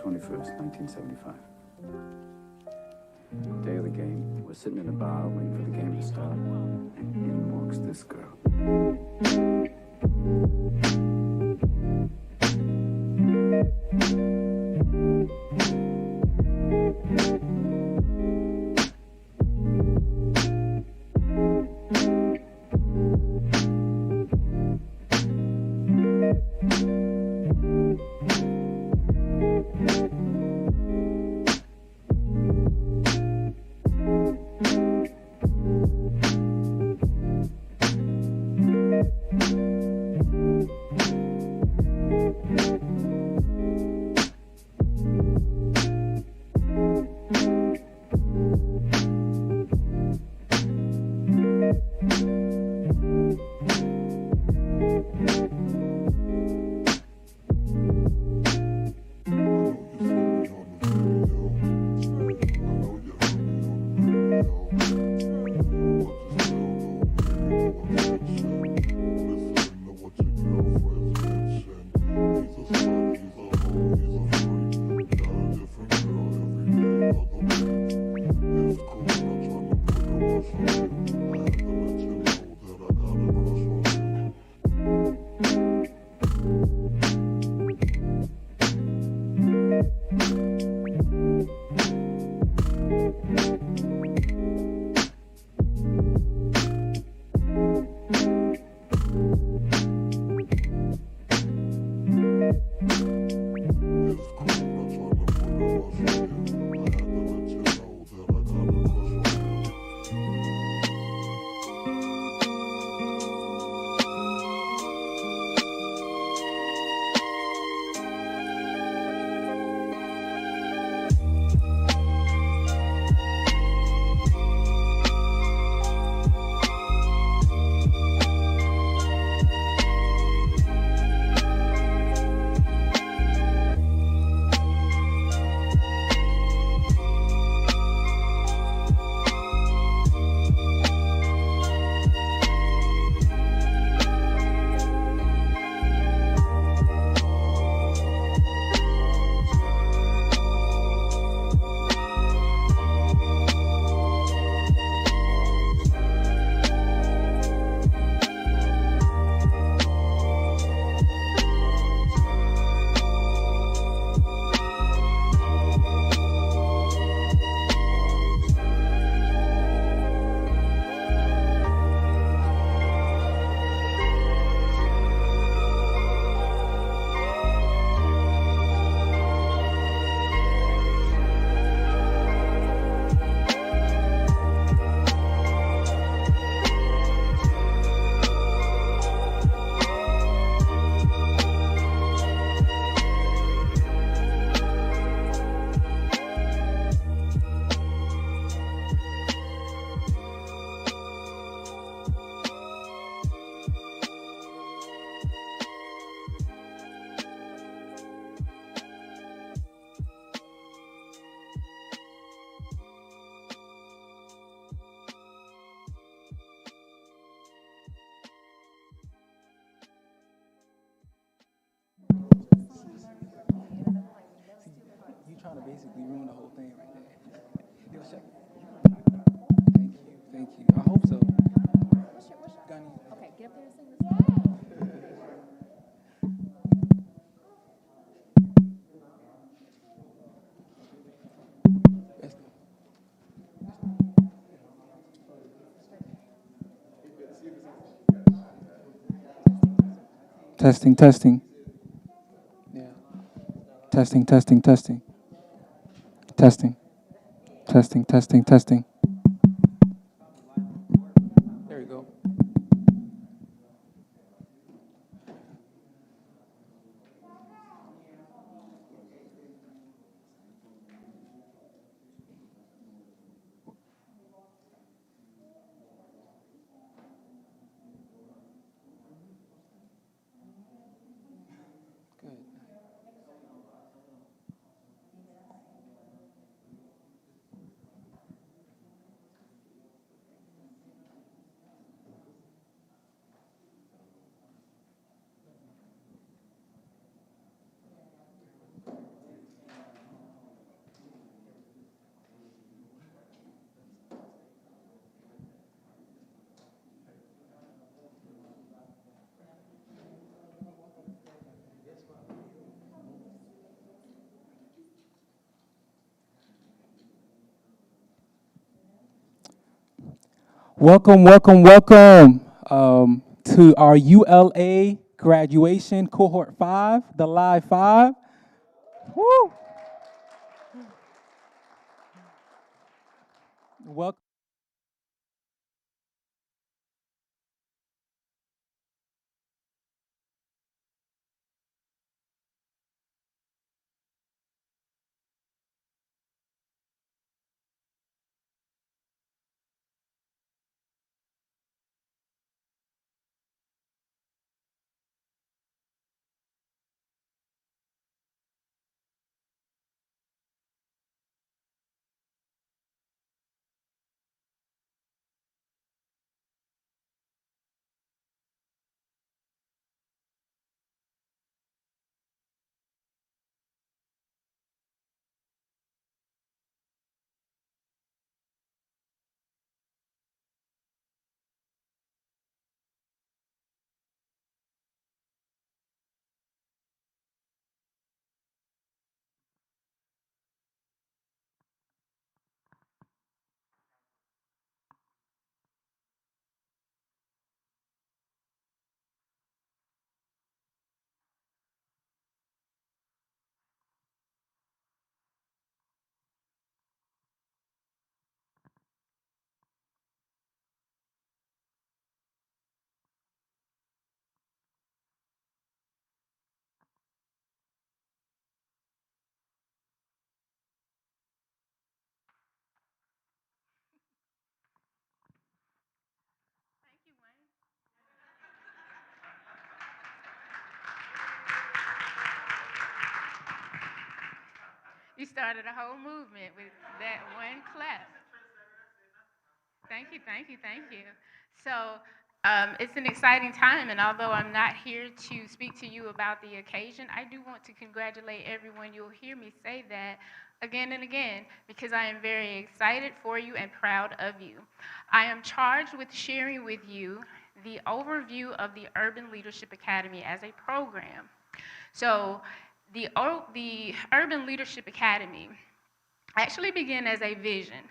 21st, 1975. Day of the game. We're sitting in a bar waiting for the game to start. And in walks this girl. hope so. Gunny. Okay, get up there and sing this song. Yes. Testing, testing. Yeah. Testing, testing, testing. Testing. Testing, testing, testing. There you go. Good. Welcome, welcome, welcome to our ULA graduation cohort 5, the live 5. Woo! Welcome. Thank you, Wayne. You started a whole movement with that one clap. Thank you, thank you, thank you. So it's an exciting time, and although I'm not here to speak to you about the occasion, I do want to congratulate everyone. You'll hear me say that again and again because I am very excited for you and proud of you. I am charged with sharing with you the overview of the Urban Leadership Academy as a program. So the Urban Leadership Academy actually began as a vision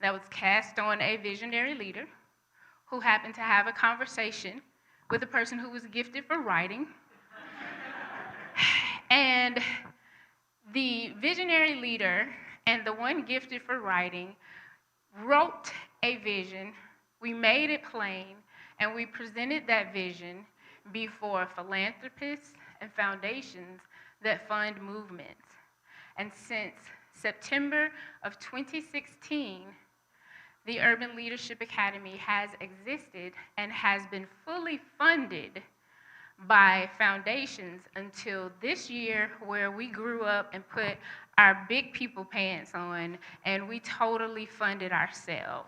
that was cast on a visionary leader who happened to have a conversation with a person who was gifted for writing. And the visionary leader and the one gifted for writing wrote a vision, we made it plain, and we presented that vision before philanthropists and foundations that fund movements. And since September of 2016, the Urban Leadership Academy has existed and has been fully funded by foundations until this year, where we grew up and put our big people pants on and we totally funded ourselves.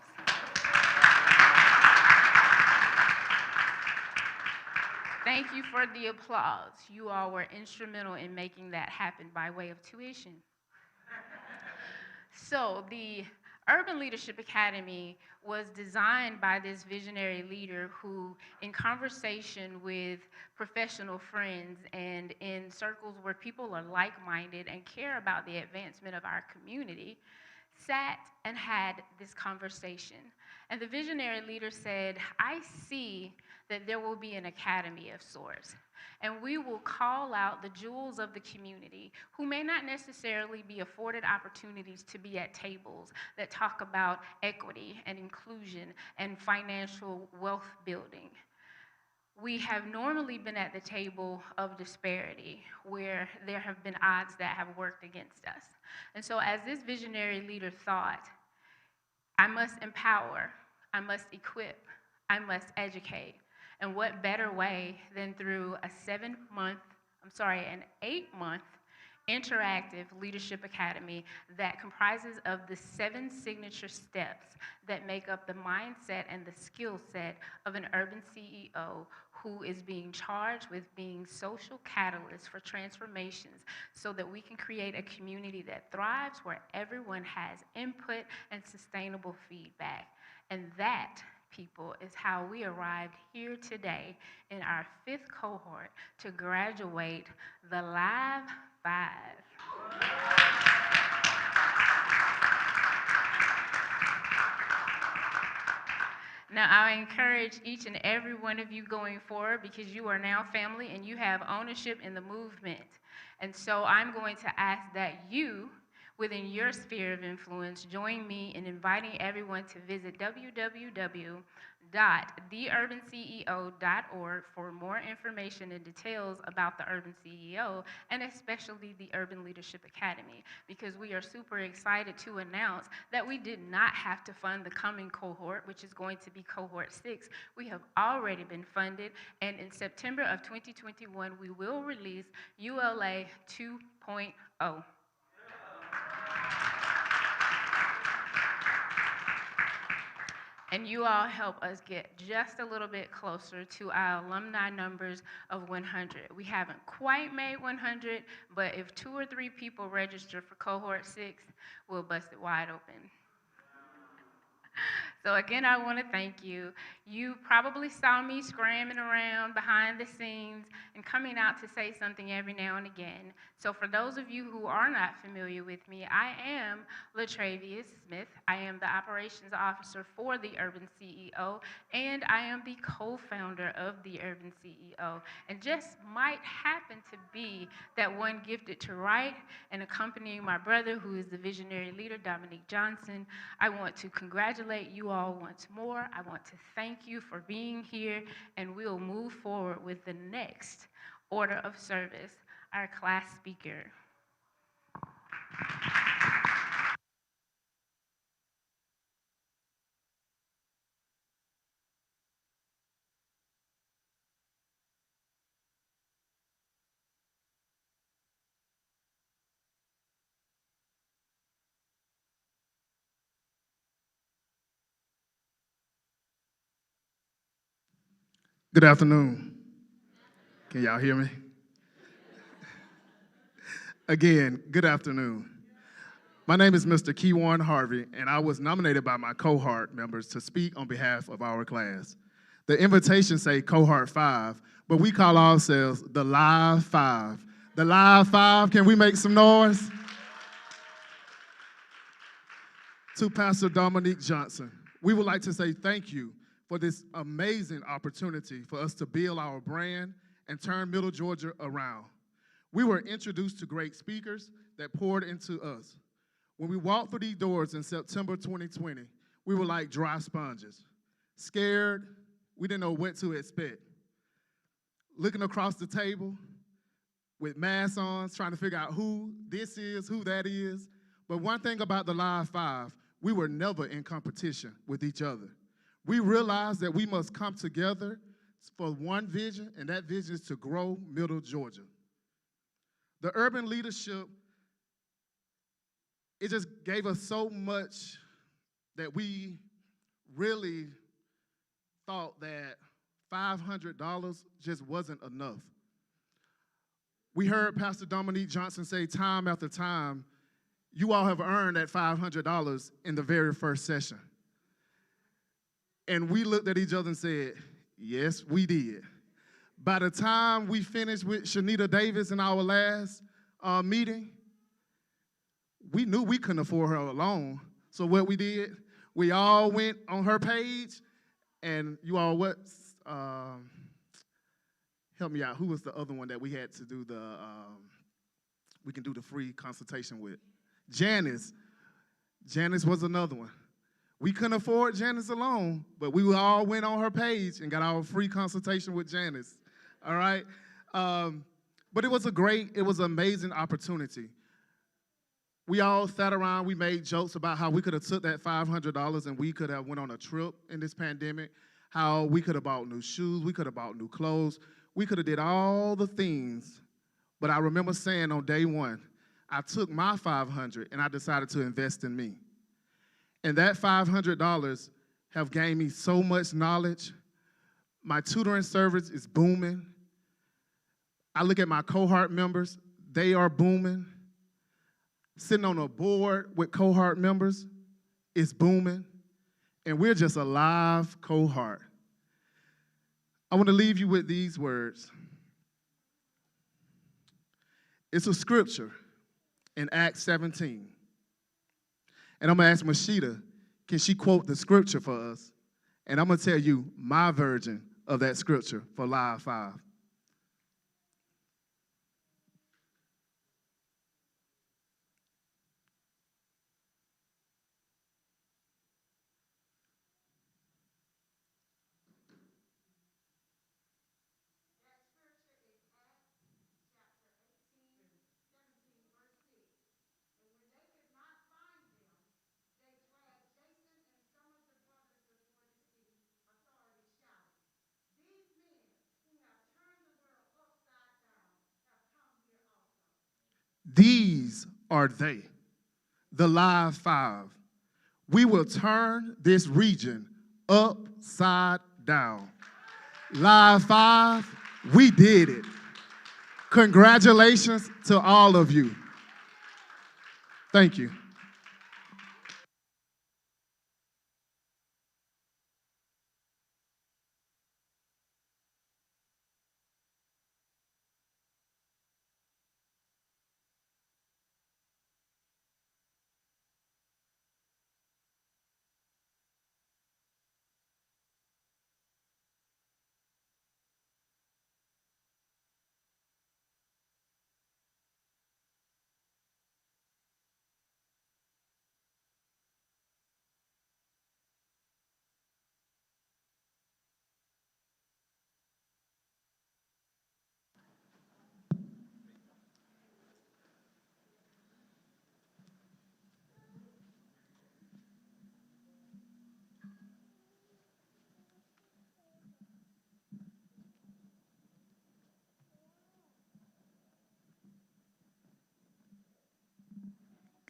Thank you for the applause. You all were instrumental in making that happen by way of tuition. So, the Urban Leadership Academy was designed by this visionary leader who, in conversation with professional friends and in circles where people are like-minded and care about the advancement of our community, sat and had this conversation. And the visionary leader said, I see that there will be an academy of sorts. And we will call out the jewels of the community who may not necessarily be afforded opportunities to be at tables that talk about equity and inclusion and financial wealth building. We have normally been at the table of disparity where there have been odds that have worked against us. And so as this visionary leader thought, I must empower, I must equip, I must educate. And what better way than through an 8-month interactive leadership academy that comprises of the 7 signature steps that make up the mindset and the skill set of an urban CEO who is being charged with being social catalysts for transformations so that we can create a community that thrives where everyone has input and sustainable feedback. And that, people, is how we arrived here today in our 5th cohort to graduate the Live 5. Now, I encourage each and every one of you going forward because you are now family and you have ownership in the movement. And so I'm going to ask that you, within your sphere of influence, join me in inviting everyone to visit www.theurbanceo.org for more information and details about the Urban CEO and especially the Urban Leadership Academy, because we are super excited to announce that we did not have to fund the coming cohort, which is going to be cohort 6. We have already been funded, and in September of 2021, we will release ULA 2.0. And you all help us get just a little bit closer to our alumni numbers of 100. We haven't quite made 100, but if 2 or 3 people register for cohort 6, we'll bust it wide open. So again, I want to thank you. You probably saw me scrambling around behind the scenes and coming out to say something every now and again. So for those of you who are not familiar with me, I am LaTravius Smith. I am the operations officer for the Urban CEO, and I am the co-founder of the Urban CEO. And just might happen to be that one gifted to write and accompanying my brother, who is the visionary leader, Dominique Johnson. I want to congratulate you all once more. I want to thank you for being here, and we'll move forward with the next order of service, our class speaker. Good afternoon. Can y'all hear me? Again, good afternoon. My name is Mr. Keywan Harvey, and I was nominated by my cohort members to speak on behalf of our class. The invitation say cohort 5, but we call ourselves the Live 5. The Live 5, can we make some noise? To Pastor Dominique Johnson, we would like to say thank you for this amazing opportunity for us to build our brand and turn Middle Georgia around. We were introduced to great speakers that poured into us. When we walked through these doors in September 2020, we were like dry sponges. Scared, we didn't know what to expect. Looking across the table with masks on, trying to figure out who this is, who that is. But one thing about the Live 5, we were never in competition with each other. We realized that we must come together for one vision, and that vision is to grow Middle Georgia. The urban leadership, it just gave us so much that we really thought that $500 just wasn't enough. We heard Pastor Dominique Johnson say time after time, You all have earned that $500 in the very first session. And we looked at each other and said, yes, we did. By the time we finished with Shanita Davis in our last meeting, we knew we couldn't afford her alone. So what we did, we all went on her page, and you all help me out. Who was the other one that we had to do we can do the free consultation with? Janice. Janice was another one. We couldn't afford Janice alone, but we all went on her page and got our free consultation with Janice, all right? But it was an amazing opportunity. We all sat around, we made jokes about how we could have took that $500 and we could have went on a trip in this pandemic, how we could have bought new shoes, we could have bought new clothes, we could have did all the things. But I remember saying on day one, I took my $500 and I decided to invest in me. And that $500 have gained me so much knowledge. My tutoring service is booming. I look at my cohort members, they are booming. Sitting on a board with cohort members is booming. And we're just a live cohort. I want to leave you with these words. It's a scripture in Acts 17. And I'm going to ask Mashita, can she quote the scripture for us? And I'm going to tell you my version of that scripture for Live 5. These are they, the Live 5. We will turn this region upside down. Live 5, we did it. Congratulations to all of you. Thank you.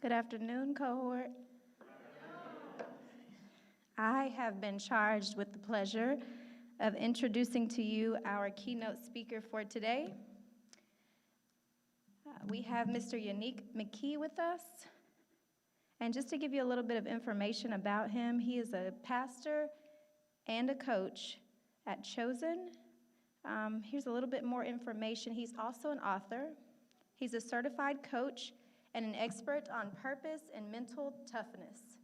Good afternoon, cohort. I have been charged with the pleasure of introducing to you our keynote speaker for today. We have Mr. Yannick McKee with us. And just to give you a little bit of information about him, he is a pastor and a coach at Chosen. Here's a little bit more information. He's also an author. He's a certified coach and an expert on purpose and mental toughness.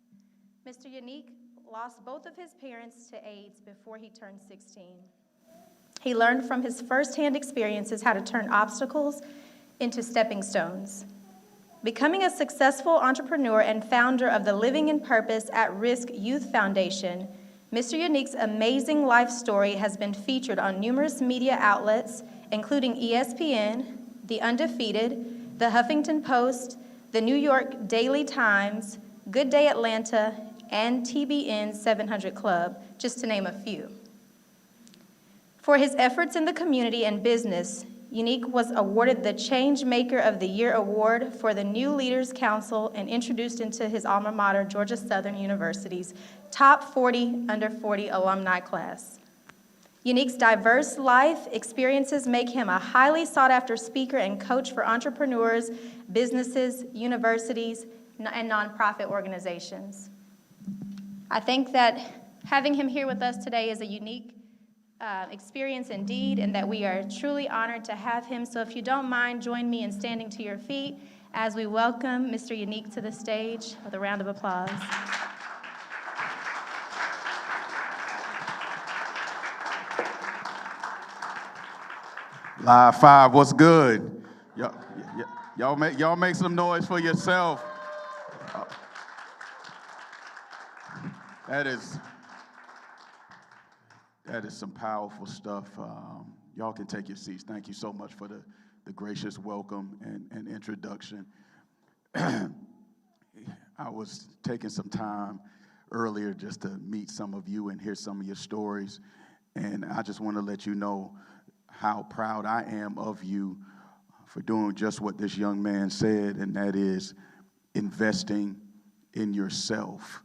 Mr. Yannick lost both of his parents to AIDS before he turned 16. He learned from his firsthand experiences how to turn obstacles into stepping stones. Becoming a successful entrepreneur and founder of the Living in Purpose at Risk Youth Foundation, Mr. Yannick's amazing life story has been featured on numerous media outlets, including ESPN, The Undefeated, The Huffington Post, The New York Daily Times, Good Day Atlanta, and TBN's 700 Club, just to name a few. For his efforts in the community and business, Yannick was awarded the Change Maker of the Year award for the New Leaders Council and introduced into his alma mater, Georgia Southern University's top 40 under 40 alumni class. Yannick's diverse life experiences make him a highly sought-after speaker and coach for entrepreneurs, businesses, universities, and nonprofit organizations. I think that having him here with us today is a unique experience indeed, and that we are truly honored to have him. So if you don't mind, join me in standing to your feet as we welcome Mr. Unique to the stage with a round of applause. Live 5, what's good? Y'all make some noise for yourself. That is some powerful stuff. Y'all can take your seats. Thank you so much for the gracious welcome and introduction. I was taking some time earlier just to meet some of you and hear some of your stories. And I just want to let you know how proud I am of you for doing just what this young man said, and that is investing in yourself.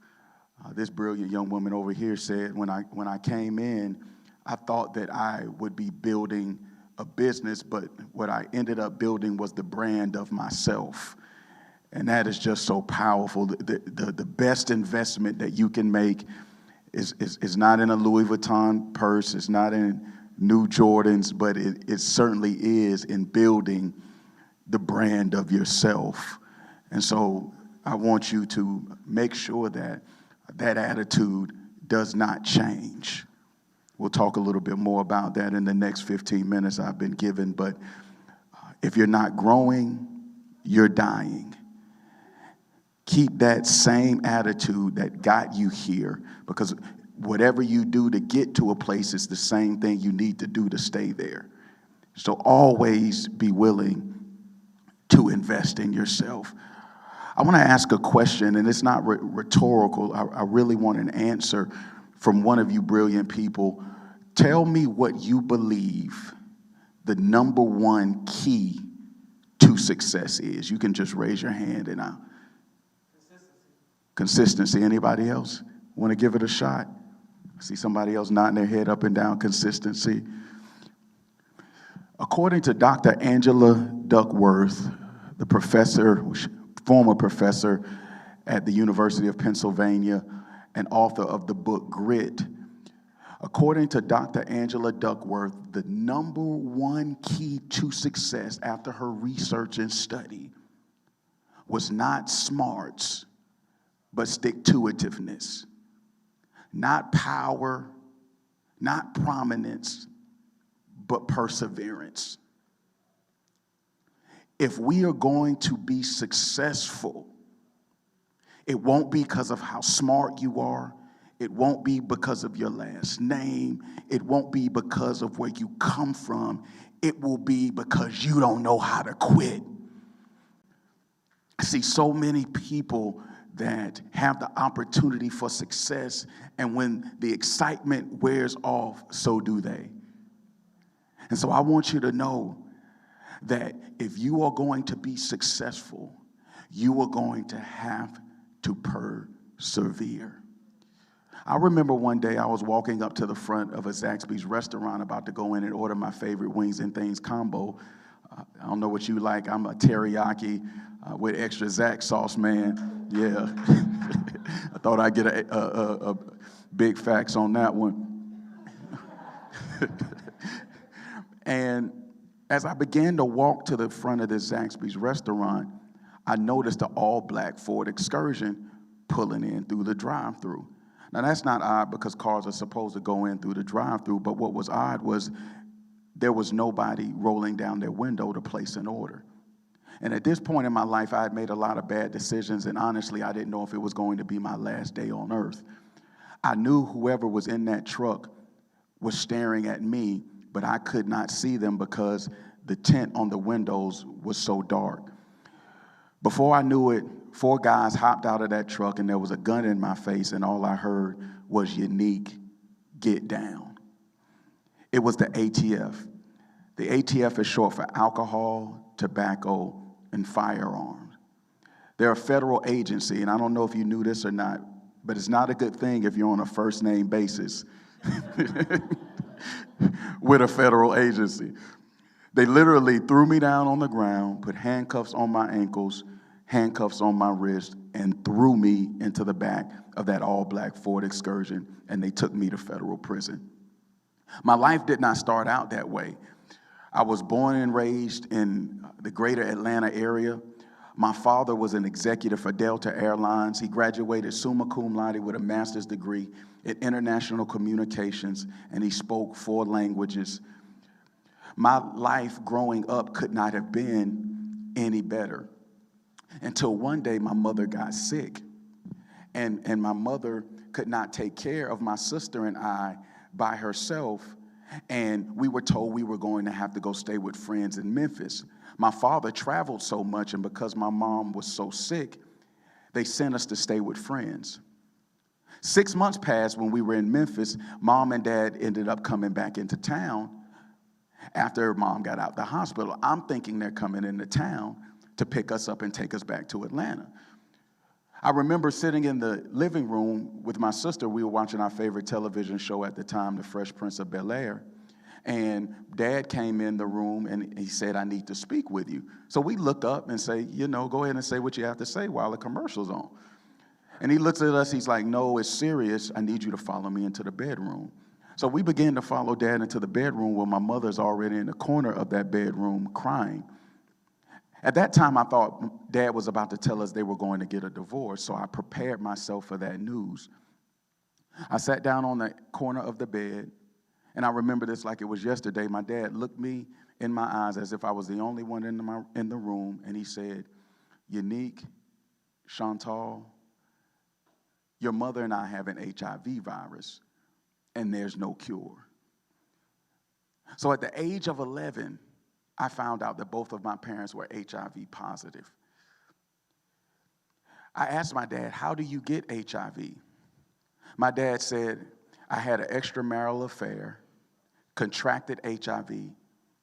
This brilliant young woman over here said, when I came in, I thought that I would be building a business, but what I ended up building was the brand of myself. And that is just so powerful. The best investment that you can make is not in a Louis Vuitton purse, it's not in new Jordans, but it certainly is in building the brand of yourself. And so I want you to make sure that attitude does not change. We'll talk a little bit more about that in the next 15 minutes I've been given, but if you're not growing, you're dying. Keep that same attitude that got you here, because whatever you do to get to a place is the same thing you need to do to stay there. So always be willing to invest in yourself. I want to ask a question, and it's not rhetorical. I really want an answer from one of you brilliant people. Tell me what you believe the number one key to success is. You can just raise your hand and I'll. Consistency. Anybody else want to give it a shot? I see somebody else nodding their head up and down. Consistency. According to Dr. Angela Duckworth, the former professor at the University of Pennsylvania and author of the book Grit, according to Dr. Angela Duckworth, the number one key to success after her research and study was not smarts, but stick-to-itiveness. Not power, not prominence, but perseverance. If we are going to be successful, it won't be because of how smart you are. It won't be because of your last name. It won't be because of where you come from. It will be because you don't know how to quit. I see so many people that have the opportunity for success, and when the excitement wears off, so do they. And so I want you to know that if you are going to be successful, you are going to have to persevere. I remember one day I was walking up to the front of a Zaxby's restaurant about to go in and order my favorite wings and things combo. I don't know what you like. I'm a teriyaki with extra Zax sauce, man. Yeah. I thought I'd get a big facts on that one. And as I began to walk to the front of this Zaxby's restaurant, I noticed an all-black Ford Excursion pulling in through the drive-thru. Now, that's not odd because cars are supposed to go in through the drive-thru, but what was odd was there was nobody rolling down their window to place an order. And at this point in my life, I had made a lot of bad decisions, and honestly, I didn't know if it was going to be my last day on earth. I knew whoever was in that truck was staring at me, but I could not see them because the tint on the windows was so dark. Before I knew it, 4 guys hopped out of that truck, and there was a gun in my face, and all I heard was, "Unique, get down." It was the ATF. The ATF is short for alcohol, tobacco, and firearms. They're a federal agency, and I don't know if you knew this or not, but it's not a good thing if you're on a first-name basis with a federal agency. They literally threw me down on the ground, put handcuffs on my ankles, handcuffs on my wrist, and threw me into the back of that all-black Ford Excursion, and they took me to federal prison. My life did not start out that way. I was born and raised in the greater Atlanta area. My father was an executive for Delta Airlines. He graduated summa cum laude with a master's degree in international communications, and he spoke 4 languages. My life growing up could not have been any better until one day my mother got sick, and my mother could not take care of my sister and I by herself, and we were told we were going to have to go stay with friends in Memphis. My father traveled so much, and because my mom was so sick, they sent us to stay with friends. 6 months passed when we were in Memphis. Mom and Dad ended up coming back into town after Mom got out the hospital. I'm thinking they're coming into town to pick us up and take us back to Atlanta. I remember sitting in the living room with my sister. We were watching our favorite television show at the time, The Fresh Prince of Bel-Air. And Dad came in the room and he said, "I need to speak with you." So we look up and say, "Go ahead and say what you have to say while the commercial's on." And he looks at us, he's like, "No, it's serious. I need you to follow me into the bedroom." So we began to follow Dad into the bedroom where my mother's already in the corner of that bedroom crying. At that time, I thought Dad was about to tell us they were going to get a divorce, so I prepared myself for that news. I sat down on the corner of the bed, and I remember this like it was yesterday. My dad looked me in my eyes as if I was the only one in the room, and he said, "Unique, Chantal, your mother and I have an HIV virus, and there's no cure." So at the age of 11, I found out that both of my parents were HIV positive. I asked my dad, "How do you get HIV?" My dad said, "I had an extramarital affair, contracted HIV,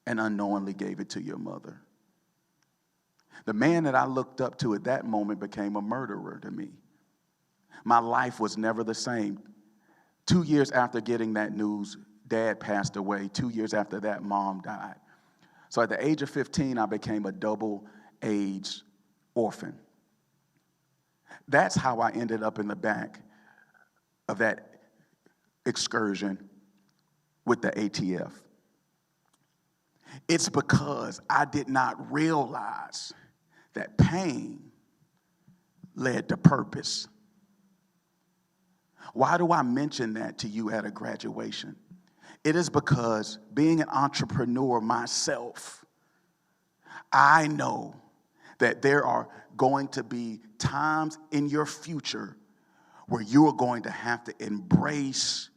and unknowingly gave it to your mother." The man that I looked up to at that moment became a murderer to me. My life was never the same. 2 years after getting that news, Dad passed away. 2 years after that, Mom died. So at the age of 15, I became a double-age orphan. That's how I ended up in the back of that excursion with the ATF. It's because I did not realize that pain led to purpose. Why do I mention that to you at a graduation? It is because being an entrepreneur myself, I know that there are going to be times in your future where you are going to have to embrace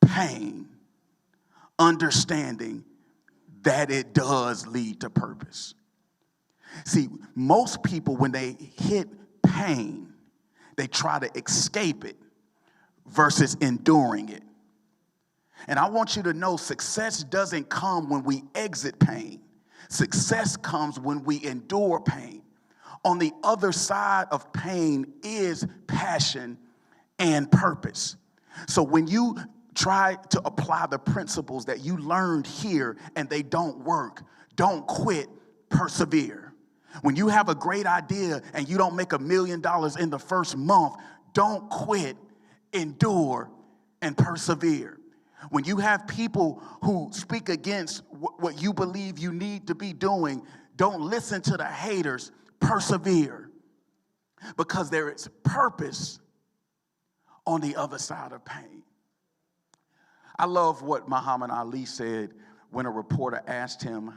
pain, understanding that it does lead to purpose. See, most people, when they hit pain, they try to escape it versus enduring it. And I want you to know success doesn't come when we exit pain. Success comes when we endure pain. On the other side of pain is passion and purpose. So when you try to apply the principles that you learned here and they don't work, don't quit, persevere. When you have a great idea and you don't make $1 million in the first month, don't quit, endure, and persevere. When you have people who speak against what you believe you need to be doing, don't listen to the haters, persevere. Because there is purpose on the other side of pain. I love what Muhammad Ali said when a reporter asked him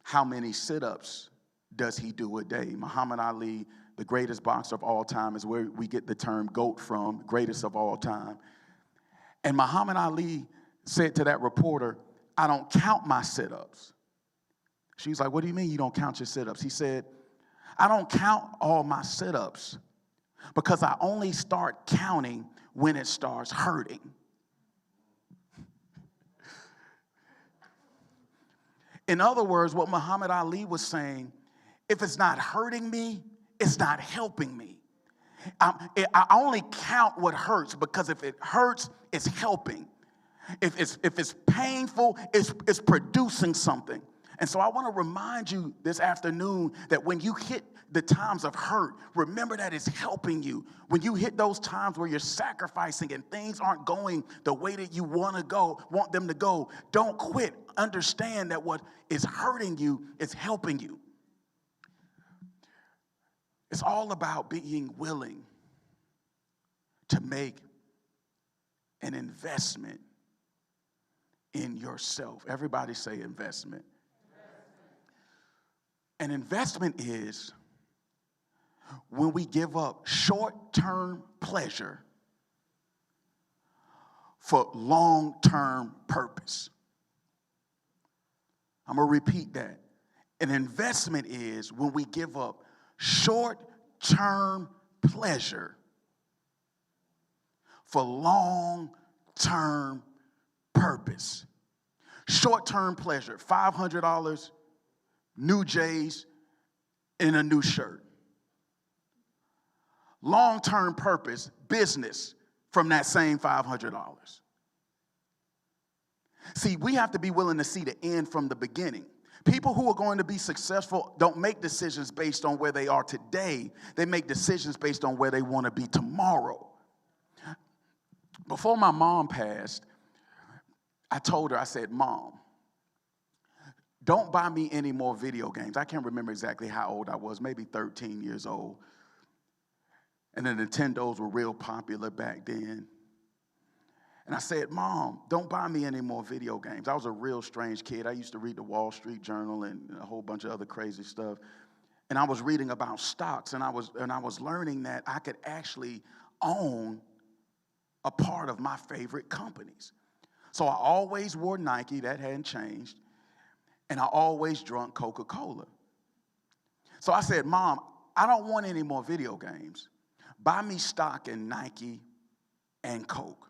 how many sit-ups does he do a day. Muhammad Ali, the greatest boxer of all time, is where we get the term GOAT from, greatest of all time. And Muhammad Ali said to that reporter, "I don't count my sit-ups." She was like, "What do you mean you don't count your sit-ups?" He said, "I don't count all my sit-ups because I only start counting when it starts hurting." In other words, what Muhammad Ali was saying, if it's not hurting me, it's not helping me. I only count what hurts because if it hurts, it's helping. If it's painful, it's producing something. And so I want to remind you this afternoon that when you hit the times of hurt, remember that it's helping you. When you hit those times where you're sacrificing and things aren't going the way that you want them to go, don't quit. Understand that what is hurting you is helping you. It's all about being willing to make an investment in yourself. Everybody say investment. An investment is when we give up short-term pleasure for long-term purpose. I'm going to repeat that. An investment is when we give up short-term pleasure for long-term purpose. Short-term pleasure, $500, new J's, and a new shirt. Long-term purpose, business from that same $500. See, we have to be willing to see the end from the beginning. People who are going to be successful don't make decisions based on where they are today. They make decisions based on where they want to be tomorrow. Before my mom passed, I told her, I said, Mom, don't buy me any more video games. I can't remember exactly how old I was, maybe 13 years old. And the Nintendos were real popular back then. And I said, Mom, don't buy me any more video games. I was a real strange kid. I used to read the Wall Street Journal and a whole bunch of other crazy stuff. And I was reading about stocks, and I was learning that I could actually own a part of my favorite companies. So I always wore Nike, that hadn't changed, and I always drank Coca-Cola. So I said, Mom, I don't want any more video games. Buy me stock in Nike and Coke.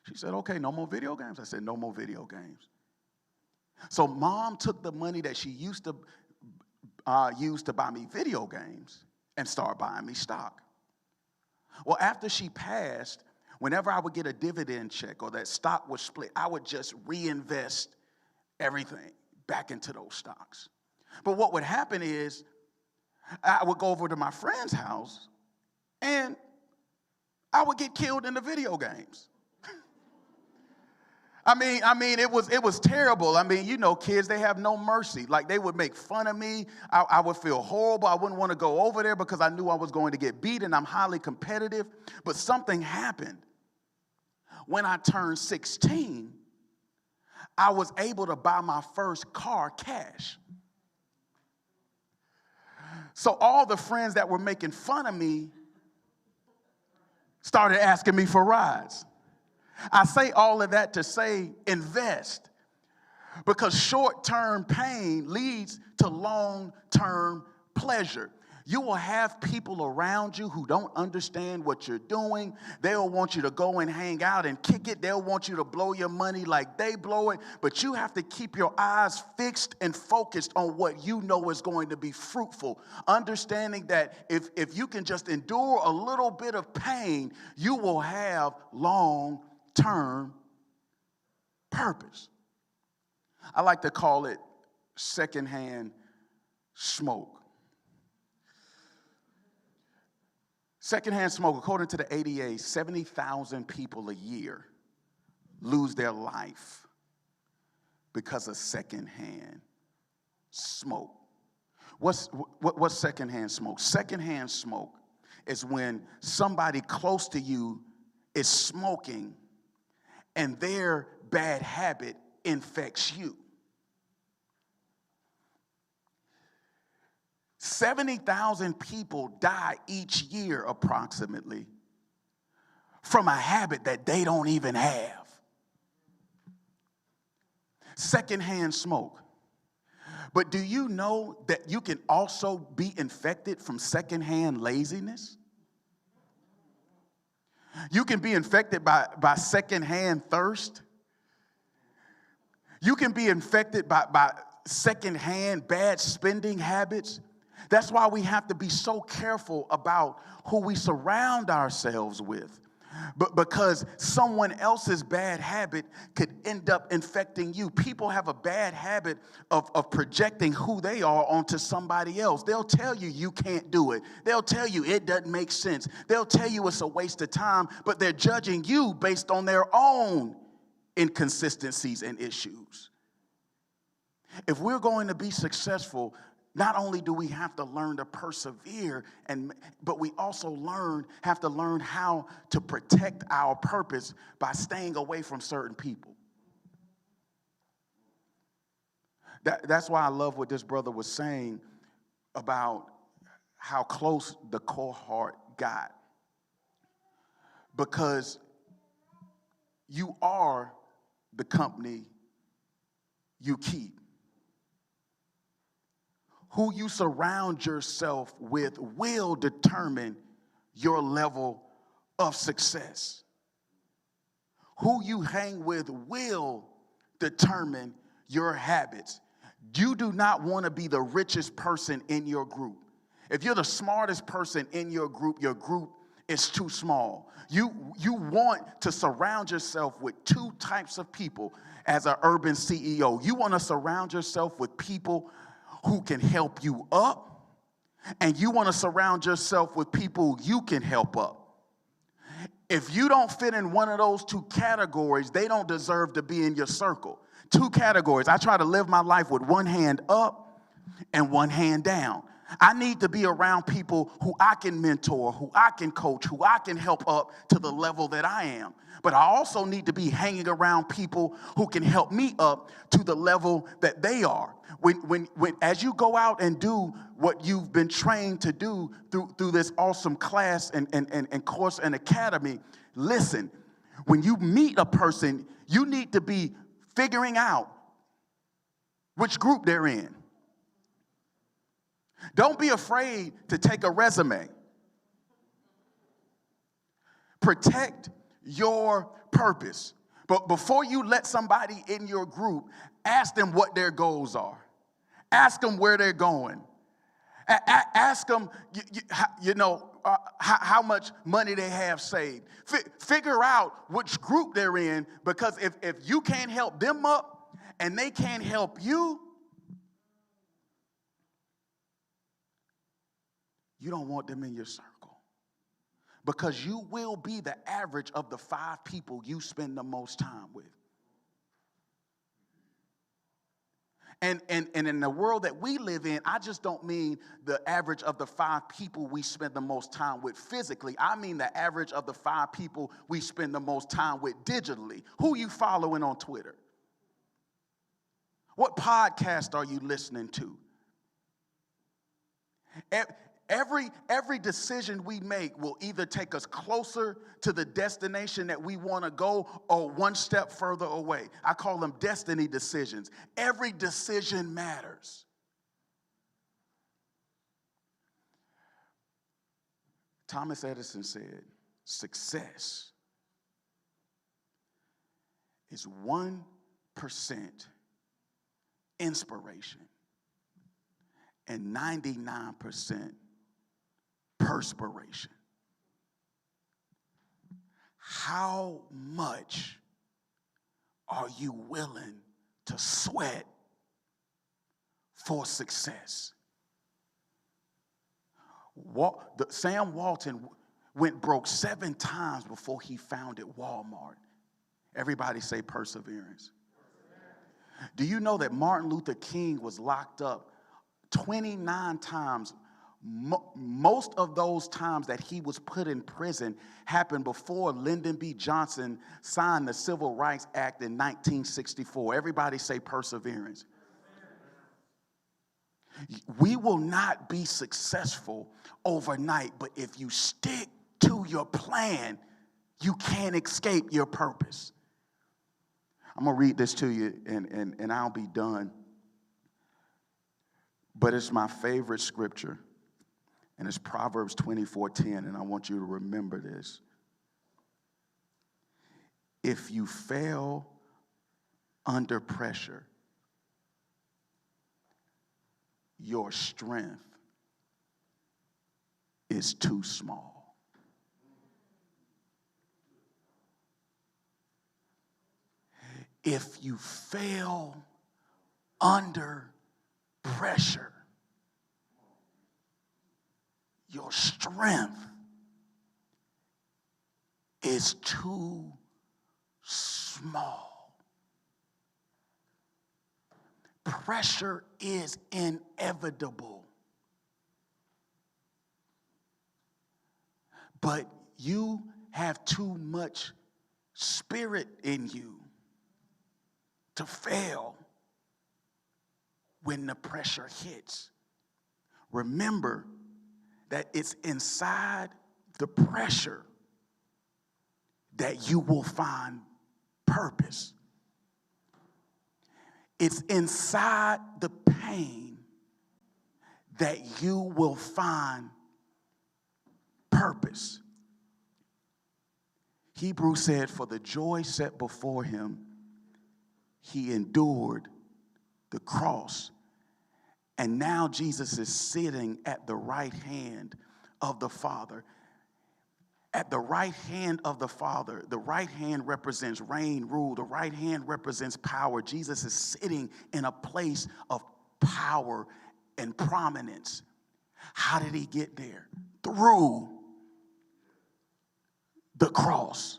She said, okay, no more video games. I said, no more video games. So Mom took the money that she used to use to buy me video games and start buying me stock. Well, after she passed, whenever I would get a dividend check or that stock was split, I would just reinvest everything back into those stocks. But what would happen is I would go over to my friend's house and I would get killed in the video games. I mean, it was terrible. I mean, you know, kids, they have no mercy. Like, they would make fun of me. I would feel horrible. I wouldn't want to go over there because I knew I was going to get beat, and I'm highly competitive. But something happened. When I turned 16, I was able to buy my first car cash. So all the friends that were making fun of me started asking me for rides. I say all of that to say invest, because short-term pain leads to long-term pleasure. You will have people around you who don't understand what you're doing. They'll want you to go and hang out and kick it. They'll want you to blow your money like they blow it. But you have to keep your eyes fixed and focused on what you know is going to be fruitful. Understanding that if you can just endure a little bit of pain, you will have long-term purpose. I like to call it secondhand smoke. Secondhand smoke, according to the ADA, 70,000 people a year lose their life because of secondhand smoke. What's secondhand smoke? Secondhand smoke is when somebody close to you is smoking and their bad habit infects you. 70,000 people die each year approximately from a habit that they don't even have. Secondhand smoke. But do you know that you can also be infected from secondhand laziness? You can be infected by secondhand thirst. You can be infected by secondhand bad spending habits. That's why we have to be so careful about who we surround ourselves with. But because someone else's bad habit could end up infecting you. People have a bad habit of projecting who they are onto somebody else. They'll tell you you can't do it. They'll tell you it doesn't make sense. They'll tell you it's a waste of time, but they're judging you based on their own inconsistencies and issues. If we're going to be successful, not only do we have to learn to persevere, but we also have to learn how to protect our purpose by staying away from certain people. That's why I love what this brother was saying about how close the cohort got. Because you are the company you keep. Who you surround yourself with will determine your level of success. Who you hang with will determine your habits. You do not want to be the richest person in your group. If you're the smartest person in your group is too small. You want to surround yourself with two types of people as an urban CEO. You want to surround yourself with people who can help you up, and you want to surround yourself with people you can help up. If you don't fit in one of those two categories, they don't deserve to be in your circle. Two categories. I try to live my life with one hand up and one hand down. I need to be around people who I can mentor, who I can coach, who I can help up to the level that I am. But I also need to be hanging around people who can help me up to the level that they are. As you go out and do what you've been trained to do through this awesome class and course and academy, listen, when you meet a person, you need to be figuring out which group they're in. Don't be afraid to take a resume. Protect your purpose. But before you let somebody in your group, ask them what their goals are. Ask them where they're going. Ask them, how much money they have saved. Figure out which group they're in, because if you can't help them up and they can't help you, you don't want them in your circle. Because you will be the average of the 5 people you spend the most time with. And in the world that we live in, I just don't mean the average of the 5 people we spend the most time with physically. I mean the average of the 5 people we spend the most time with digitally. Who you following on Twitter? What podcast are you listening to? Every decision we make will either take us closer to the destination that we want to go or one step further away. I call them destiny decisions. Every decision matters. Thomas Edison said, success is 1% inspiration and 99% perspiration. How much are you willing to sweat for success? Sam Walton went broke 7 times before he founded Walmart. Everybody say perseverance. Do you know that Martin Luther King was locked up 29 times? Most of those times that he was put in prison happened before Lyndon B. Johnson signed the Civil Rights Act in 1964. Everybody say perseverance. We will not be successful overnight, but if you stick to your plan, you can't escape your purpose. I'm going to read this to you, and I'll be done. But it's my favorite scripture. And it's Proverbs 24:10, and I want you to remember this. If you fail under pressure, your strength is too small. if you fail under pressure, your strength is too small. Pressure is inevitable. But you have too much spirit in you to fail when the pressure hits. Remember that it's inside the pressure that you will find purpose. It's inside the pain that you will find purpose. Hebrews said, for the joy set before him, he endured the cross. And now Jesus is sitting at the right hand of the Father. At the right hand of the Father, the right hand represents reign, rule. The right hand represents power. Jesus is sitting in a place of power and prominence. How did he get there? Through the cross.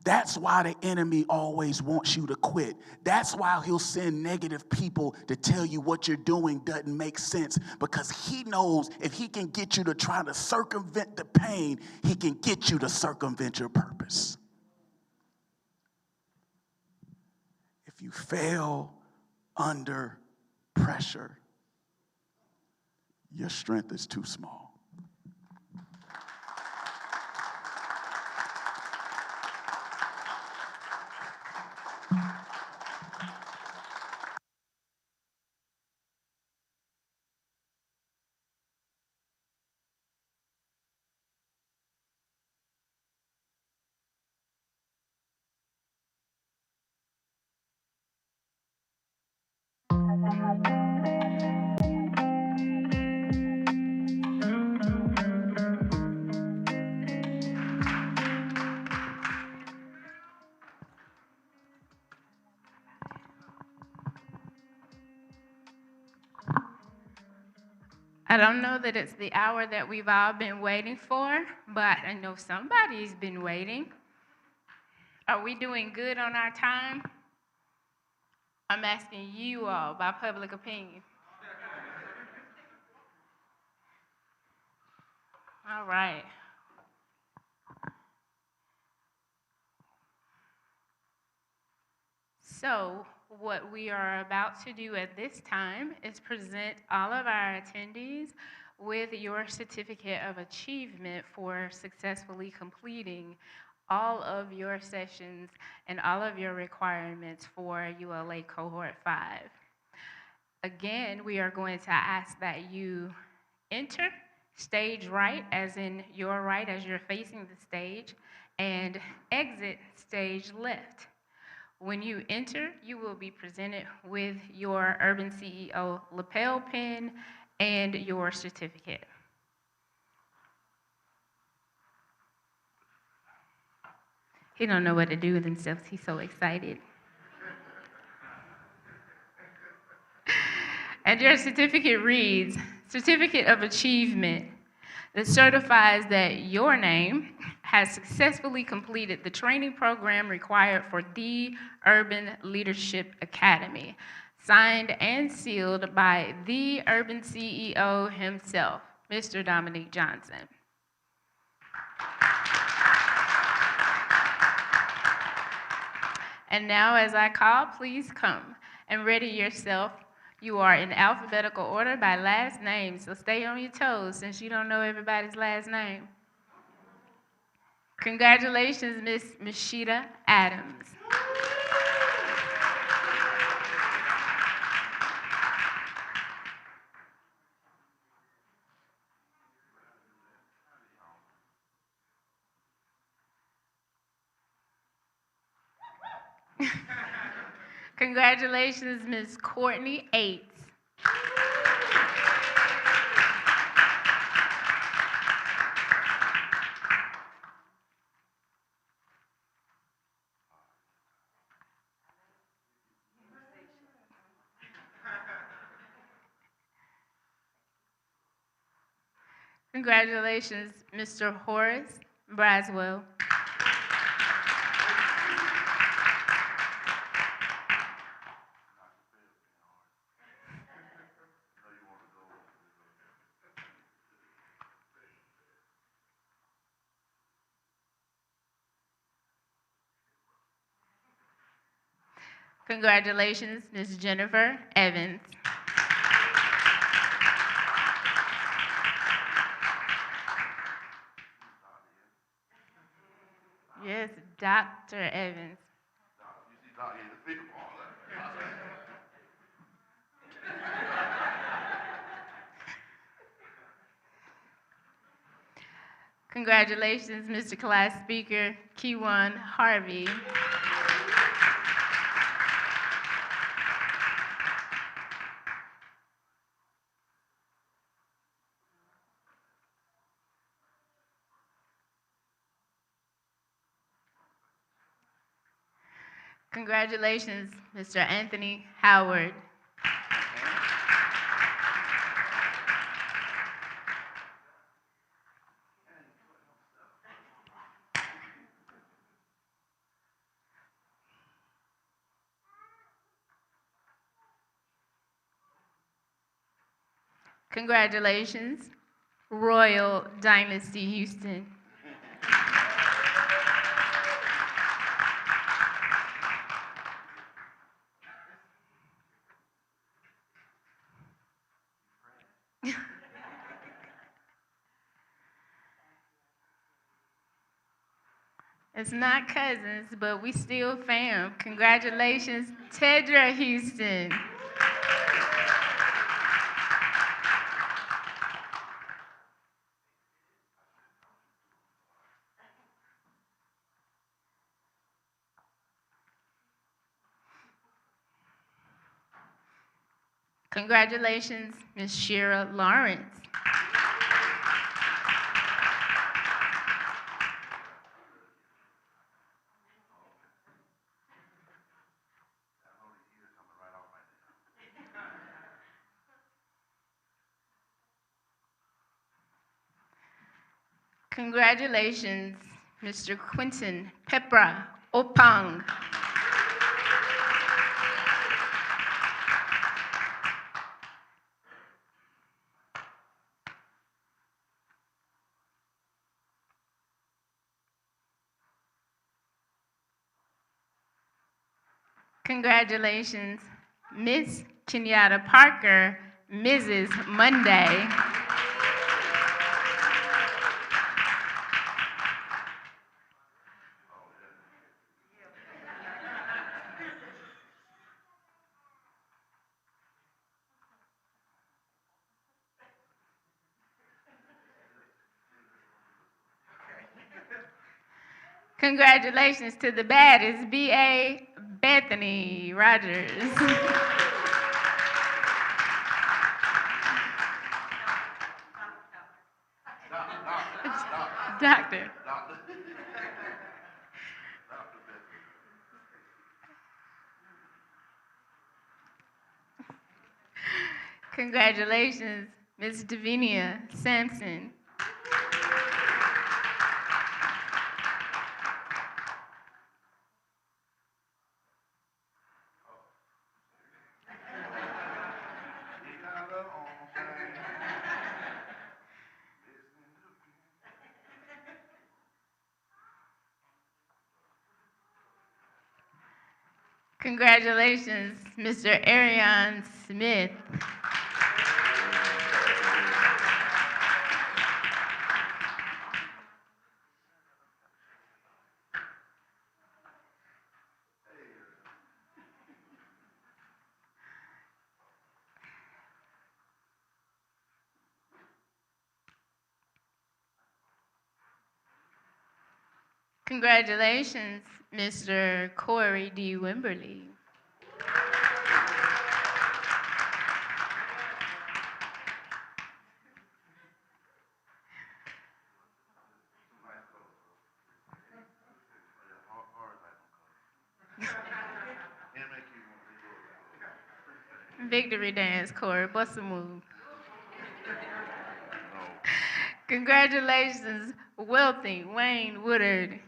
That's why the enemy always wants you to quit. That's why he'll send negative people to tell you what you're doing doesn't make sense, because he knows if he can get you to try to circumvent the pain, he can get you to circumvent your purpose. If you fail under pressure, your strength is too small. I don't know that it's the hour that we've all been waiting for, but I know somebody's been waiting. Are we doing good on our time? I'm asking you all by public opinion. All right. So, what we are about to do at this time is present all of our attendees with your certificate of achievement for successfully completing all of your sessions and all of your requirements for ULA Cohort 5. Again, we are going to ask that you enter stage right, as in your right as you're facing the stage, and exit stage left. When you enter, you will be presented with your Urban CEO lapel pin and your certificate. He don't know what to do with himself. He's so excited. And your certificate reads, Certificate of Achievement, that certifies that your name has successfully completed the training program required for the Urban Leadership Academy, signed and sealed by the Urban CEO himself, Mr. Dominique Johnson. And now, as I call, please come and ready yourself. You are in alphabetical order by last name, so stay on your toes since you don't know everybody's last name. Congratulations, Miss Mashita Adams. Congratulations, Ms. Courtney Aites. Congratulations, Mr. Horace Braswell. Congratulations, Ms. Jennifer Evans. Yes, Dr. Evans. Congratulations, Mr. Class Speaker Kiwan Harvey. Congratulations, Mr. Anthony Howard. Congratulations, Royal Dynasty Houston. It's not cousins, but we still fam. Congratulations, Tedra Houston. Congratulations, Ms. Shira Lawrence. Congratulations, Mr. Quentin Pepra Opang. Congratulations, Miss Kenyatta Parker, Mrs. Monday. Congratulations to the baddest, B.A. Bethany Rogers. Doctor. Congratulations, Ms. Davinia Sampson. Congratulations, Mr. Arion Smith. Congratulations, Mr. Corey D. Wimberly. Victory dance, Corey. Bust a move. Congratulations, wealthy Wayne Woodard.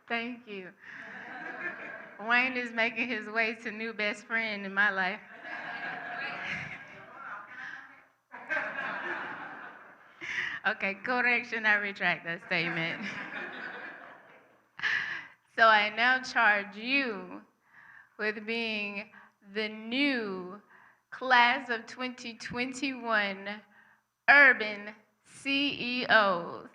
Thank you. Wayne is making his way to new best friend in my life. Okay, correction, I retract that statement. So I now charge you with being the new class of 2021 urban CEOs.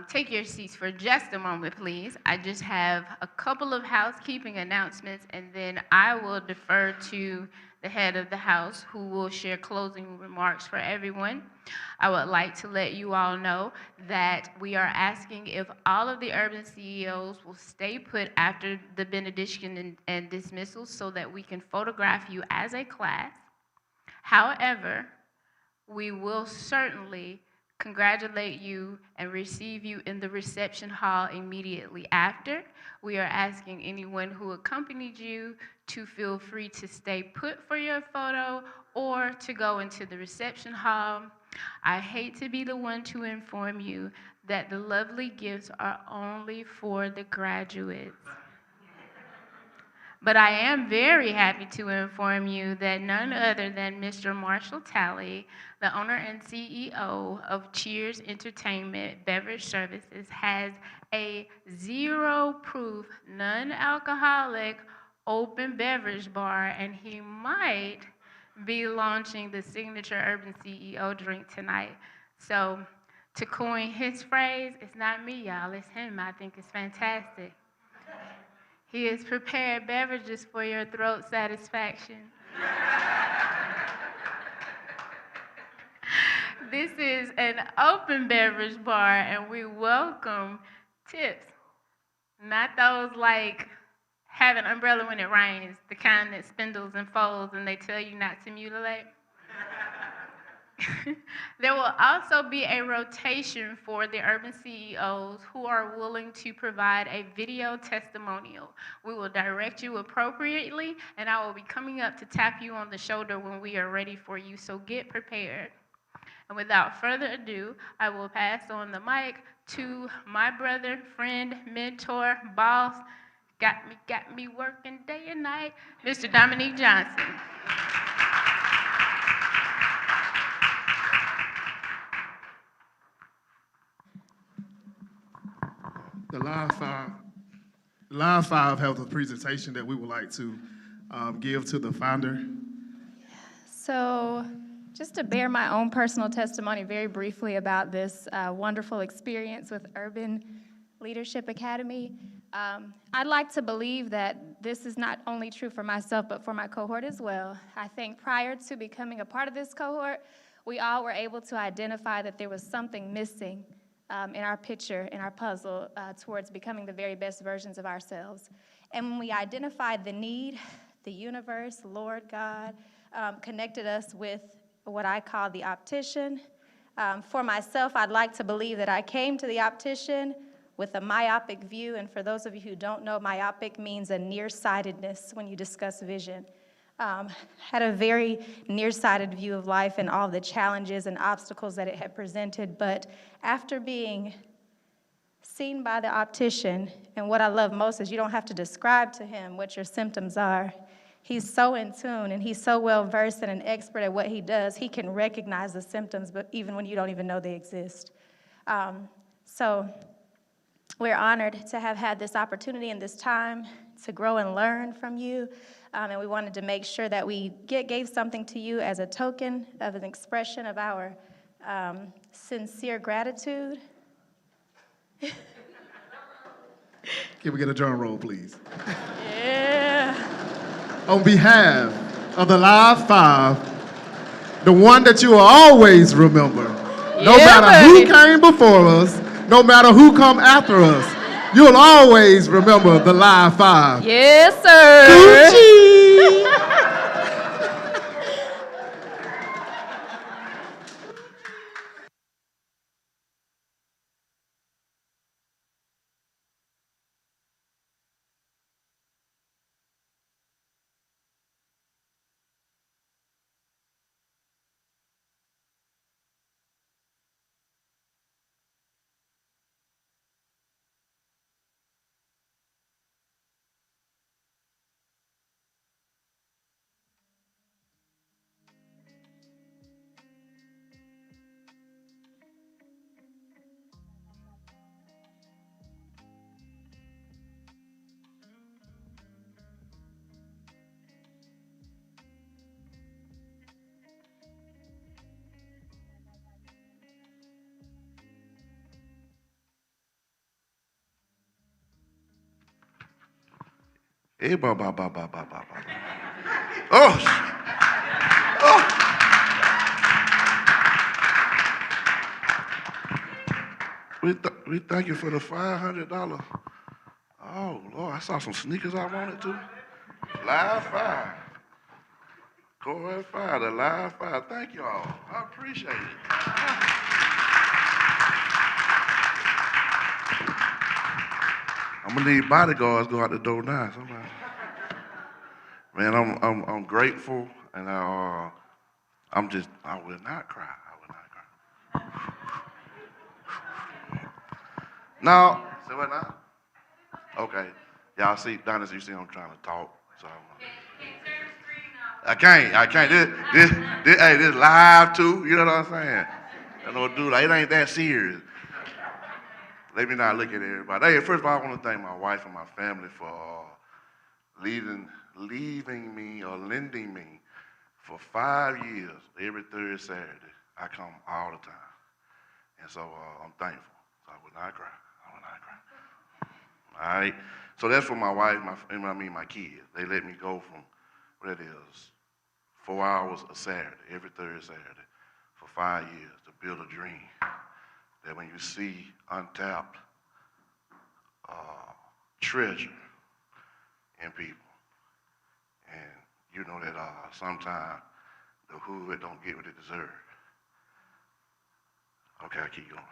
Take your seats for just a moment, please. I just have a couple of housekeeping announcements, and then I will defer to the head of the house, who will share closing remarks for everyone. I would like to let you all know that we are asking if all of the urban CEOs will stay put after the benediction and dismissal so that we can photograph you as a class. However, we will certainly congratulate you and receive you in the reception hall immediately after. We are asking anyone who accompanied you to feel free to stay put for your photo or to go into the reception hall. I hate to be the one to inform you that the lovely gifts are only for the graduates. But I am very happy to inform you that none other than Mr. Marshall Talley, the owner and CEO of Cheers Entertainment Beverage Services, has a zero-proof, non-alcoholic open beverage bar, and he might be launching the signature Urban CEO drink tonight. So, to coin his phrase, it's not me, y'all, it's him. I think it's fantastic. He has prepared beverages for your throat satisfaction. This is an open beverage bar, and we welcome tips. Not those like have an umbrella when it rains, the kind that spindles and folds and they tell you not to mutilate. There will also be a rotation for the urban CEOs who are willing to provide a video testimonial. We will direct you appropriately, and I will be coming up to tap you on the shoulder when we are ready for you, so get prepared. And without further ado, I will pass on the mic to my brother, friend, mentor, boss, got me working day and night, Mr. Dominique Johnson. The Live Five has a presentation that we would like to give to the founder. So, just to bear my own personal testimony very briefly about this wonderful experience with Urban Leadership Academy, I'd like to believe that this is not only true for myself, but for my cohort as well. I think prior to becoming a part of this cohort, we all were able to identify that there was something missing in our picture, in our puzzle, towards becoming the very best versions of ourselves. And when we identified the need, the universe, Lord God, connected us with what I call the optician. For myself, I'd like to believe that I came to the optician with a myopic view, and for those of you who don't know, myopic means a nearsightedness when you discuss vision. Had a very nearsighted view of life and all the challenges and obstacles that it had presented, but after being seen by the optician, and what I love most is you don't have to describe to him what your symptoms are. He's so in tune and he's so well versed and an expert at what he does, he can recognize the symptoms, but even when you don't even know they exist. So we're honored to have had this opportunity and this time to grow and learn from you. And we wanted to make sure that we gave something to you as a token of an expression of our sincere gratitude. Can we get a drum roll, please? Yeah. On behalf of the Live Five The one that you will always remember. No matter who came before us, no matter who come after us, you'll always remember the Live 5. Yes, sir. Gucci! Hey, ba ba ba ba ba ba ba. Oh, oh. We thank you for the $500. Oh Lord, I saw some sneakers I wanted to. Live 5. Cohort 5, the Live 5. Thank y'all. I appreciate it. I'm gonna need bodyguards go out the door now. Somebody. Man, I'm grateful, and I will not cry. I will not cry. Now, say what now? Okay. Y'all see, Donna, you see I'm trying to talk, so I can't. This live too. You know what I'm saying? I know, dude, like, it ain't that serious. Let me not look at everybody. Hey, first of all, I want to thank my wife and my family for leaving me or lending me for 5 years. Every third Saturday, I come all the time, and so I'm thankful. So I will not cry. I will not cry. All right. So that's for my wife, my kids. They let me go from what it is, 4 hours a Saturday, every third Saturday, for 5 years to build a dream. That when you see untapped treasure in people, and you know that sometimes the hood don't get what it deserves. Okay, I keep going.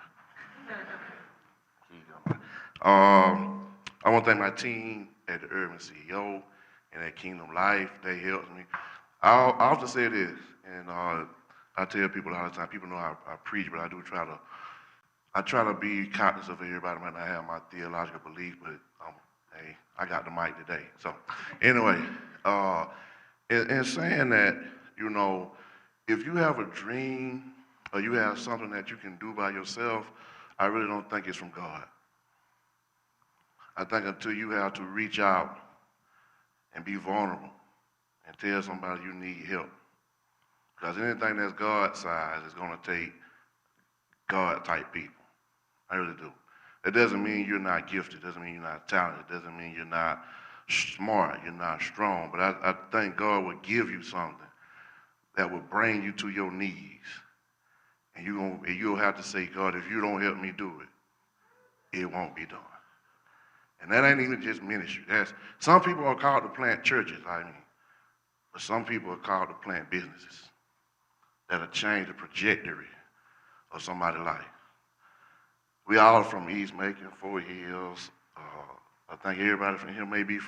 I want to thank my team at the Urban CEO and at Kingdom Life. They helped me. I often say this, and I tell people all the time. People know I preach, but I try to be conscious of everybody might not have my theological belief, but hey, I got the mic today. So anyway, in saying that, you know, if you have a dream or you have something that you can do by yourself, I really don't think it's from God. I think until you have to reach out and be vulnerable and tell somebody you need help. Because anything that's God-sized is going to take God-type people. I really do. It doesn't mean you're not gifted. It doesn't mean you're not talented. It doesn't mean you're not smart. You're not strong. But I think God will give you something that will bring you to your knees. And you'll have to say, God, if you don't help me do it, it won't be done. And that ain't even just ministry. Some people are called to plant churches, but some people are called to plant businesses that'll change the trajectory of somebody's life. We all from East Macon, Fort Hills. I think everybody from here may be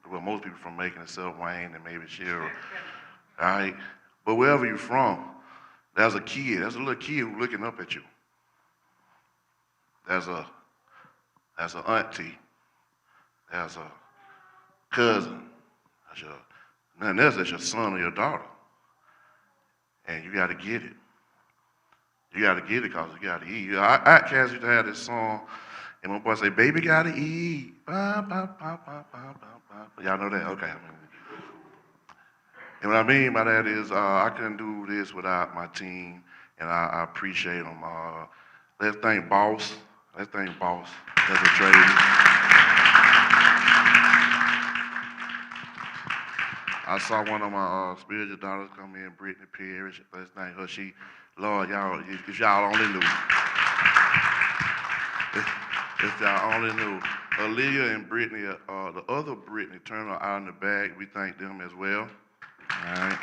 most people from Macon except Wayne and maybe Cheryl. All right? But wherever you're from, there's a little kid who's looking up at you. There's an auntie. There's a cousin. Nothing else, that's your son or your daughter. And you got to get it. You got to get it because you got to eat. Outkast used to have this song, and my boy say, baby got to eat. Ba, ba, ba, ba, ba, ba, ba. Y'all know that? Okay. And what I mean by that is I couldn't do this without my team, and I appreciate them. Let's thank Boss. That's a trade. I saw one of my spiritual daughters come in, Brittany Perry. Let's thank her. Lord, y'all, if y'all only knew. If y'all only knew. Aaliyah and Brittany, the other Brittany Turner out in the back, we thank them as well. All right.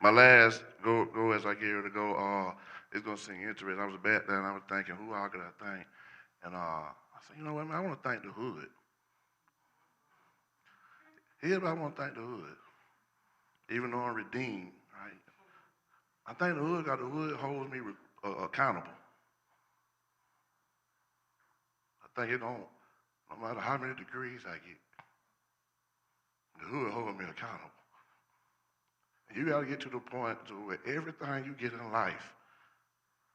My last go as I get ready to go, it's gonna seem interesting. I was back there and I was thinking, who all could I thank? And I said, you know what, man, I want to thank the hood. Everybody want to thank the hood, even though I'm redeemed, right? I think the hood holds me accountable. I think no matter how many degrees I get, the hood holds me accountable. And you got to get to the point to where everything you get in life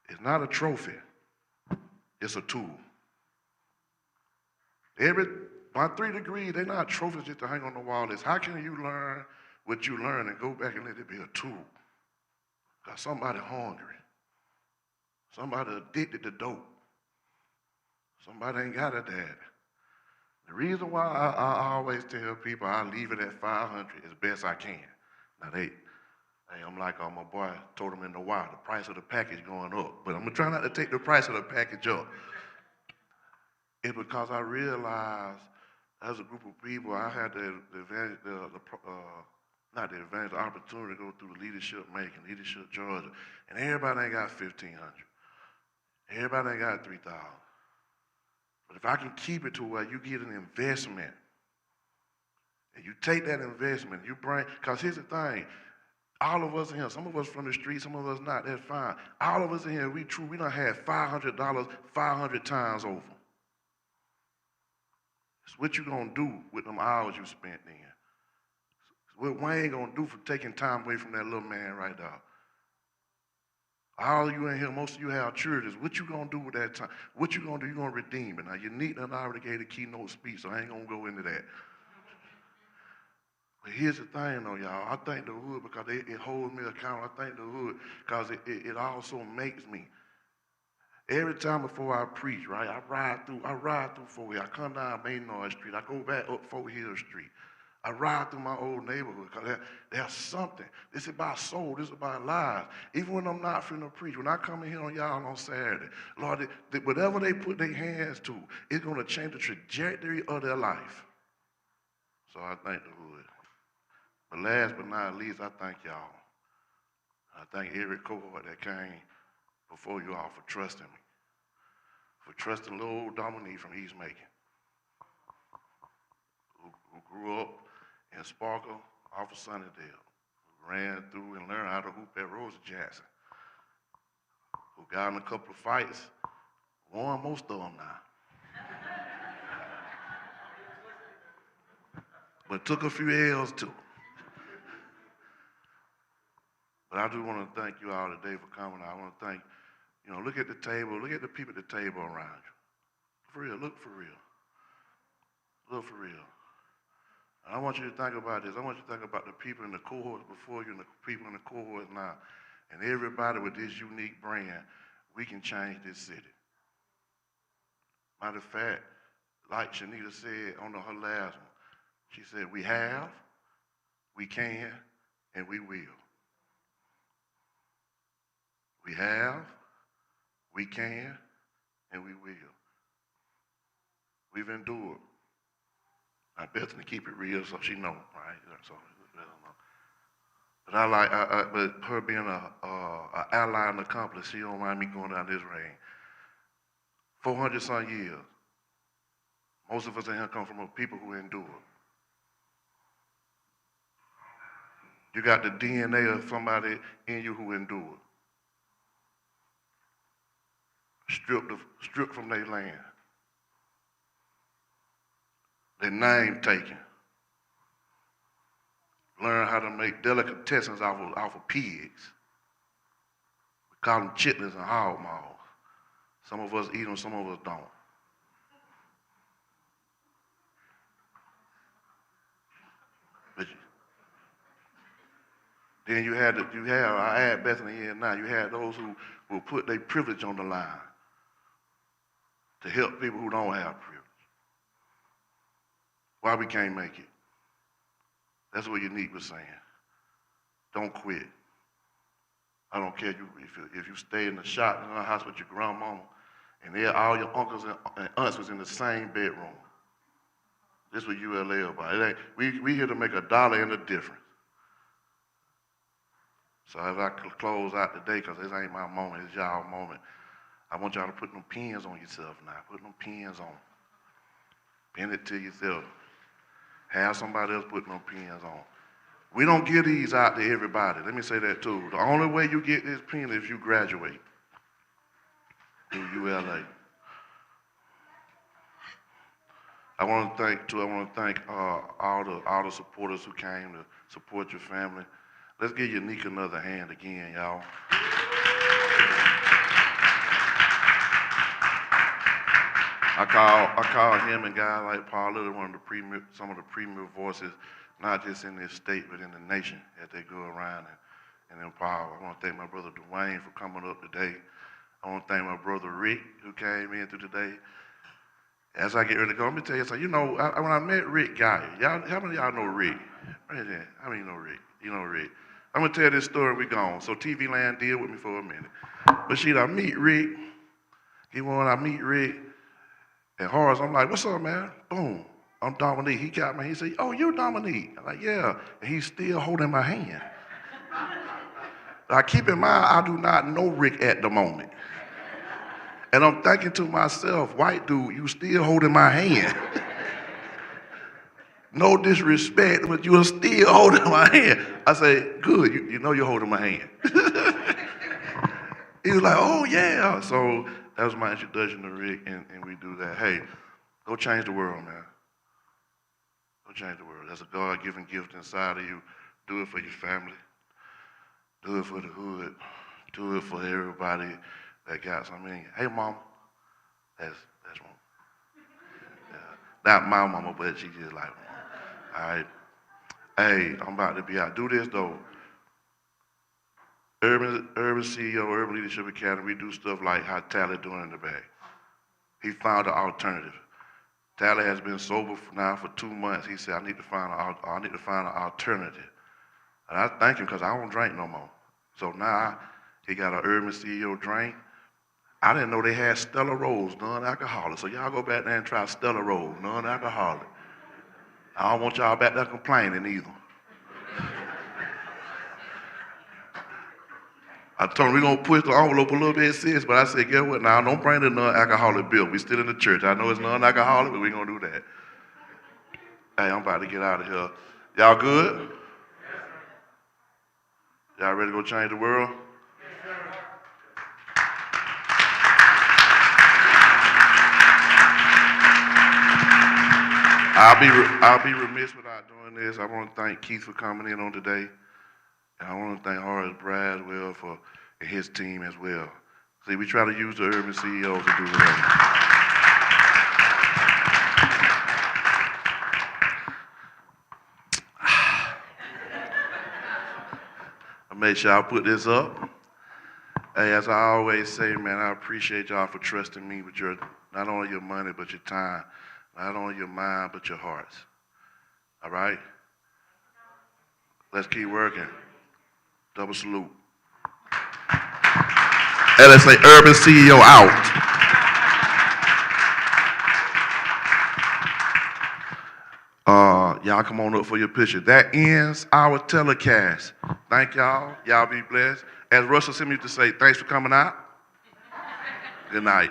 is not a trophy, it's a tool. My 3 degrees, they're not trophies just to hang on the wall. It's how can you learn what you learn and go back and let it be a tool? Because somebody hungry. Somebody addicted to dope. Somebody ain't got a dad. The reason why I always tell people I leave it at 500 as best I can. Now I'm like my boy told him in the wild, the price of the package going up. But I'm gonna try not to take the price of the package up. It's because I realized as a group of people, I had the opportunity to go through the leadership making, leadership Georgia, and everybody ain't got 1,500. Everybody ain't got 3,000. But if I can keep it to where you get an investment, and you take that investment, because here's the thing, all of us in here, some of us from the street, some of us not, that's fine. All of us in here, we done had $500 500 times over. It's what you gonna do with them hours you spent in. It's what Wayne gonna do for taking time away from that little man right there. All of you in here, most of you have churches. What you gonna do with that time? What you gonna do? You gonna redeem it. Now, you need and I already gave the keynote speech, so I ain't gonna go into that. But here's the thing, though, y'all. I thank the hood because it holds me accountable. I thank the hood because it also makes me. Every time before I preach, right, I ride through 4 Hill. I come down Maynard Street. I go back up 4 Hill Street. I ride through my old neighborhood because there's something. This is about soul. This is about lives. Even when I'm not finna preach, when I come in here on y'all on Saturday, Lord, whatever they put their hands to, it's going to change the trajectory of their life. So I thank the hood. But last but not least, I thank y'all. I thank every cohort that came before you all for trusting me, for trusting little old Dominique from East Macon, who grew up in Sparkle off of Sunnydale, who ran through and learned how to hoop at Rosa Jackson, who got in a couple of fights, won most of them now. But took a few L's too. But I do want to thank you all today for coming. I want to thank, look at the table, look at the people at the table around you. For real, look for real. Look for real. And I want you to think about this. I want you to think about the people in the cohorts before you and the people in the cohorts now. And everybody with this unique brand, we can change this city. Matter of fact, like Shanita said on her last one, she said, we have, we can, and we will. We have, we can, and we will. We've endured. I bet to keep it real so she know, right? So, but her being a ally and accomplice, she don't mind me going down this range. 400 some years. Most of us in here come from people who endure. You got the DNA of somebody in you who endured. Stripped from their land. Their name taken. Learn how to make delicatessens off of pigs. We call them chitlins and hog maws. Some of us eat them, some of us don't. But then I add Bethany in now, you had those who will put their privilege on the line to help people who don't have privilege. why we can't make it. That's what Unique was saying. Don't quit. I don't care if you stay in the shop in the house with your grandmama, and all your uncles and aunts was in the same bedroom. This is what ULA about. It ain't, we here to make $1 in the difference. So as I close out today, because this ain't my moment, it's y'all moment, I want y'all to put them pins on yourself now. Put them pins on. Pin it to yourself. Have somebody else put them pins on. We don't give these out to everybody. Let me say that too. The only way you get this pin is if you graduate through ULA. I want to thank all the supporters who came to support your family. Let's give Unique another hand again, y'all. I call him and guys like Paul Little some of the premier voices, not just in this state, but in the nation as they go around and empower. I want to thank my brother Dwayne for coming up today. I want to thank my brother Rick who came in through today. As I get ready to go, let me tell you something. You know, when I met Rick Guy, how many of y'all know Rick? Right there. How many know Rick? You know Rick. I'm going to tell this story, we gone. So TV Land, deal with me for a minute. But I meet Rick. I meet Rick. And Horace, I'm like, what's up, man? Boom. I'm Dominique. He got me. He said, oh, you're Dominique. I'm like, yeah. And he's still holding my hand. Now, keep in mind, I do not know Rick at the moment. And I'm thinking to myself, white dude, you still holding my hand. No disrespect, but you are still holding my hand. I say, good, you know you're holding my hand. He was like, oh, yeah. So that was my introduction to Rick, and we do that. Hey, go change the world, man. Go change the world. That's a God-given gift inside of you. Do it for your family. Do it for the hood. Do it for everybody that got something. Hey, mama. That's mama. Yeah. Not my mama, but she just like mama. All right. Hey, I'm about to be out. Do this, though. Urban CEO, Urban Leadership Academy, we do stuff like how Tally doing in the back. He found an alternative. Tally has been sober now for 2 months. He said, I need to find an alternative. And I thank him because I don't drink no more. So now he got an Urban CEO drink. I didn't know they had Stella Rose, non-alcoholic. So y'all go back there and try Stella Rose, non-alcoholic. I don't want y'all back there complaining either. I told him we're going to push the envelope a little bit, sis, but I said, guess what now? Don't bring the non-alcoholic bill. We still in the church. I know it's non-alcoholic, but we're going to do that. Hey, I'm about to get out of here. Y'all good? Y'all ready to go change the world? I'll be remiss without doing this. I want to thank Keith for coming in on today. And I want to thank Horace Brad as well for his team as well. See, we try to use the urban CEOs to do that. I made sure I put this up. Hey, as I always say, man, I appreciate y'all for trusting me with not only your money, but your time. Not only your mind, but your hearts. All right? Let's keep working. Double salute. And let's say Urban CEO out. Y'all come on up for your picture. That ends our telecast. Thank y'all. Y'all be blessed. As Russell Simmons used to say, thanks for coming out. Good night.